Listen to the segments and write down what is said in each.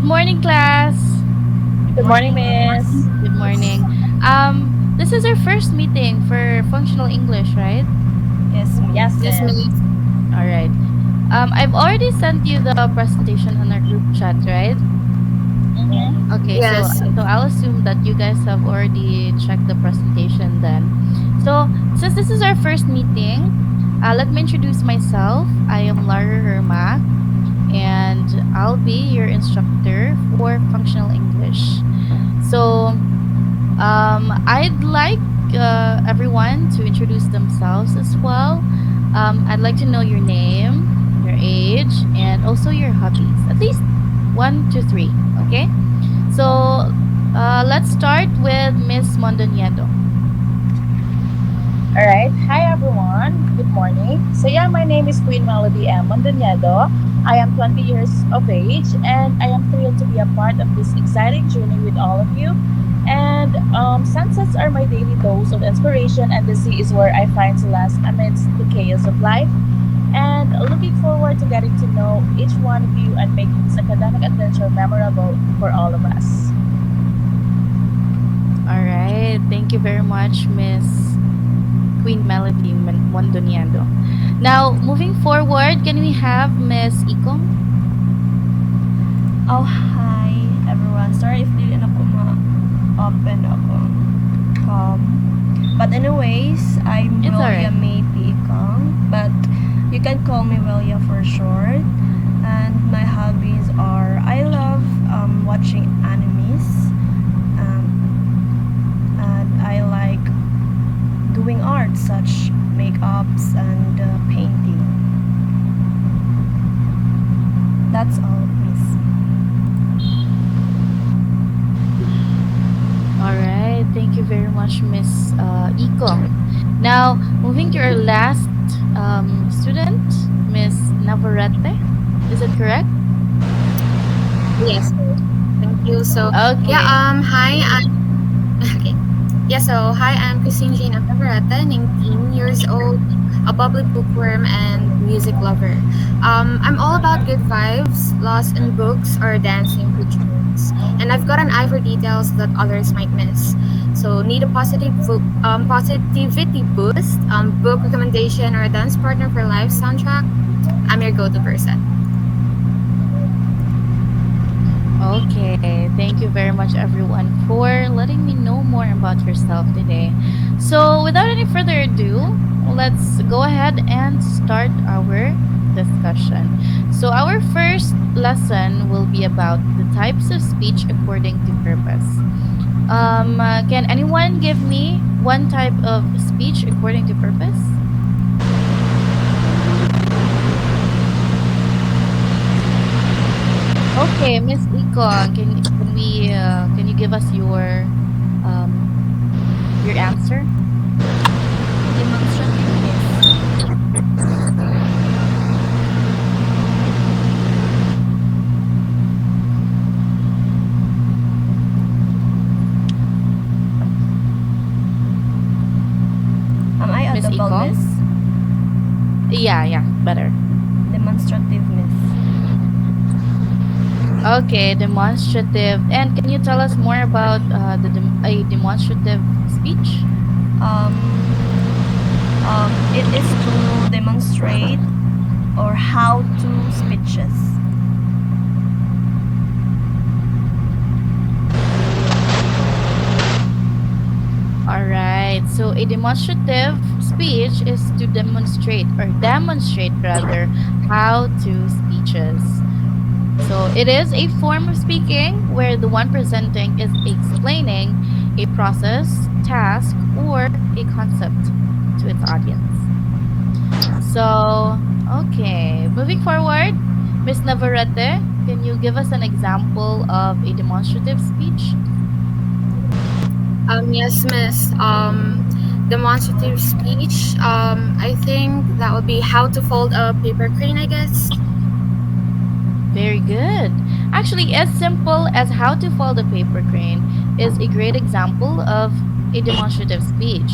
morning, class. Good morning, miss. Good morning. This is our first meeting for functional English, right? Yes, Yes, miss. Yes, miss. miss. All right. I've already sent you the presentation on our group chat, right? Mm-hmm. Okay, so Yes. so I'll assume that you guys have already checked the presentation then. So since this is our first meeting, let me introduce myself. I am Lara Ermac, and I'll be your instructor for functional English. So I'd like everyone to introduce themselves as well. I'd like to know your name, your age, and also your hobbies. At least one to three. Okay. So let's start with Miss Mondonedo. All right. Hi, everyone. Good morning. So, yeah, my name is Queen Melody M. Mondonedo. I am 20 years of age, and I am thrilled to be a part of this exciting journey with all of you. And sunsets are my daily dose of inspiration, and the sea is where I find solace amidst the chaos of life. And looking forward to getting to know each one of you and making this academic adventure memorable for all of us. All right. Thank you very much, Miss Queen Melody Mondonedo. Now, moving forward, can we have Miss Ycong? Oh, hi everyone. Sorry if dili na ko ma-open ako. But anyways, I'm It's all right. Williahmae Ycong, but you can call me Willia for short. And my hobbies are I love watching animes, um, and I like doing art such makeups and painting. That's all, miss. All right. Thank you very much, Miss Ycong. Now, moving to our last student, Miss Navarette. Is it correct? Yes, miss. Thank you. Yeah, Okay. hi, I'm okay. Yeah, hi, I'm Christine Jane Navarette, 19 years old, a bubbly bookworm and music lover. I'm all about good vibes, lost in books or dancing to tunes. And I've got an eye for details that others might miss. So need a positivity boost, book recommendation or a dance partner for live soundtrack? I'm your go-to person. Okay. Thank you very much, everyone, for letting me know more about yourself today. So, without any further ado, let's go ahead and start our discussion. So, our first lesson will be about the types of speech according to purpose. Can anyone give me one type of speech according to purpose? Okay, Miss Econ, can you give us um your answer? Demonstrative, miss. Am I Miss audible, Econ? miss? Yeah, better. Demonstrative, miss. Okay, demonstrative. And can you tell us more about a demonstrative speech? Um, it is to demonstrate or how to speeches. All right. So a demonstrative speech is to demonstrate rather how to speeches. So it is a form of speaking where the one presenting is explaining a process, task, or a concept to its audience. So, okay, moving forward, Miss Navarrete, can you give us an example of a demonstrative speech? Yes, miss. Demonstrative speech. I think that would be how to fold a paper crane, I guess. Very good. Actually, as simple as how to fold a paper crane is a great example of a demonstrative speech.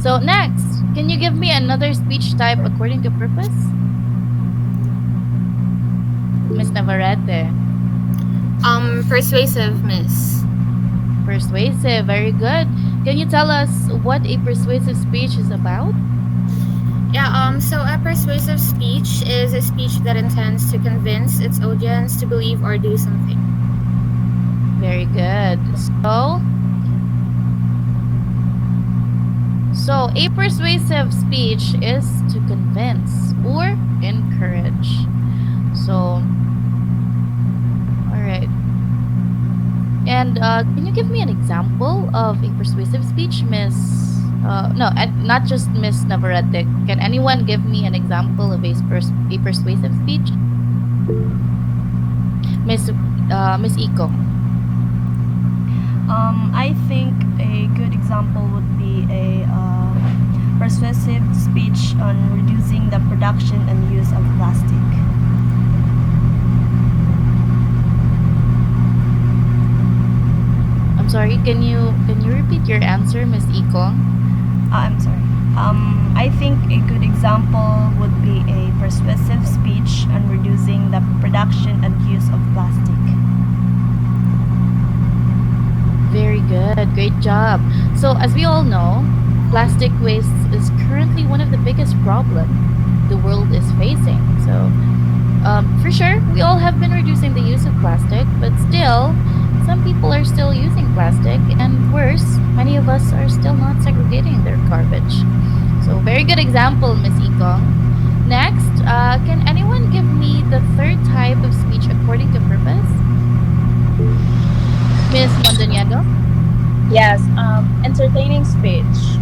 So, next, can you give me another speech type according to purpose? Miss Navarrete. Persuasive, miss. Persuasive, very good. Can you tell us what a persuasive speech is about? Yeah, so a persuasive speech is a speech that intends to convince its audience to believe or do something. Very good. So a persuasive speech is to convince or encourage. So, all right. And can you give me an example of a persuasive speech, Miss? No, not just Miss Navarette. Can anyone give me an example of a persuasive speech, Miss Ycong? I think a good example would be a persuasive speech on reducing the production and use of plastic. I'm sorry. Can you repeat your answer, Miss Ycong? I'm sorry. I think a good example would be a persuasive speech on reducing the production and use of plastic. Very good. Great job. So, as we all know, plastic waste is currently one of the biggest problem the world is facing. So, for sure, we all have been reducing the use of plastic, but still, some people are still using plastic, and worse, many of us are still not segregating their garbage. So, very good example, Miss Ikong. Next, can anyone give me the third type of speech according to purpose? Miss Mondonedo? Yes, entertaining speech.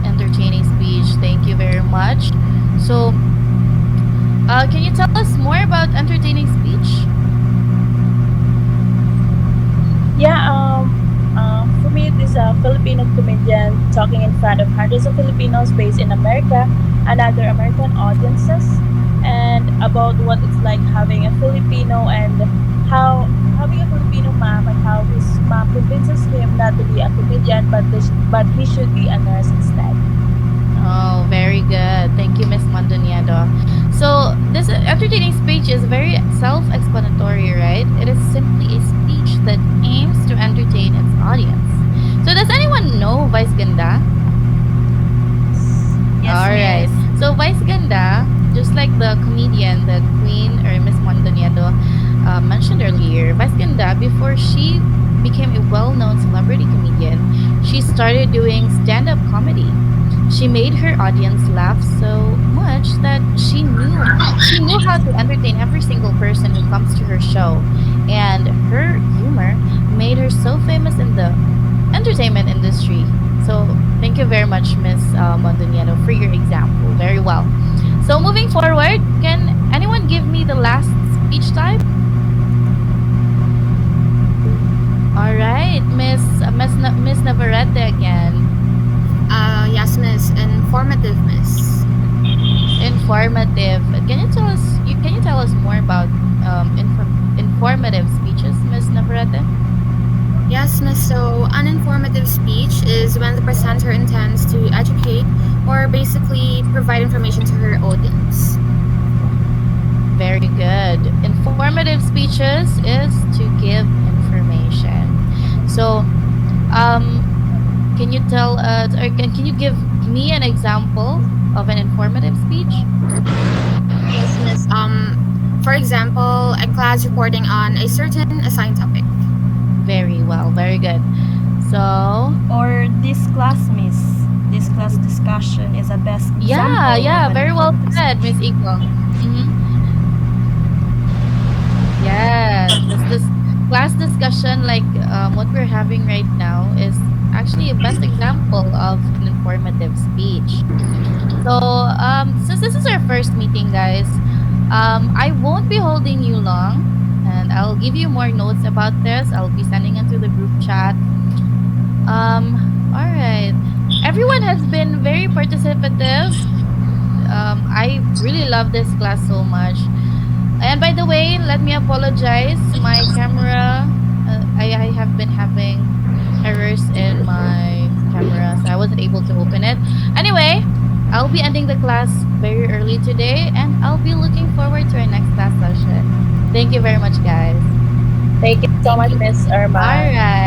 Entertaining speech. Thank you very much. So, can you tell us more about entertaining speech? Yeah, for me, it is a Filipino comedian talking in front of hundreds of Filipinos based in America and other American audiences, and about what it's like having a Filipino and how having a Filipino mom and how his mom convinces him not to be a comedian but he should be a nurse instead. Oh, very good. Thank you, Miss Mondonedo. So, this entertaining speech is very self explanatory, right? It is simply a speech that aims to entertain its audience. So, does anyone know Vice Ganda? Yes, All right. miss. So, Vice Ganda, just like the comedian that Queen or Miss Mondonedo mentioned earlier, Vice Ganda, before she became a well known celebrity comedian, she started doing stand up comedy. She made her audience laugh so much that she knew how to entertain every single person who comes to her show, and her humor made her so famous in the entertainment industry. So thank you very much, Miss Mondonedo, for your example. Very well. So moving forward, can anyone give me the last speech type? All right, Miss Navarette again. Yes, miss. Informative, miss. Informative. Can you tell us more about informative speeches, Miss Navarrete? Yes, miss. So, an informative speech is when the presenter intends to educate or basically provide information to her audience. Very good. Informative speeches is to give information. So, can you tell us, or can you give me an example of an informative speech? Yes, miss. For example, a class reporting on a certain assigned topic. Very well. Very good. So, Or this class, miss. This class discussion is a best yeah, example of yeah, an very well informative said, Miss speech. Ikong. Mm-hmm. Yes, this class discussion, like what we're having right now, is actually a best example of an informative speech. So, since this is our first meeting, guys, I won't be holding you long, and I'll give you more notes about this. I'll be sending it to the group chat. All right. Everyone has been very participative. I really love this class so much. And by the way, let me apologize. My camera, I have been having errors in my camera, so I wasn't able to open it. Anyway, I'll be ending the class very early today, and I'll be looking forward to our next class session. Thank you very much, guys. Thank you so Thank much, you. Miss All Irma. right.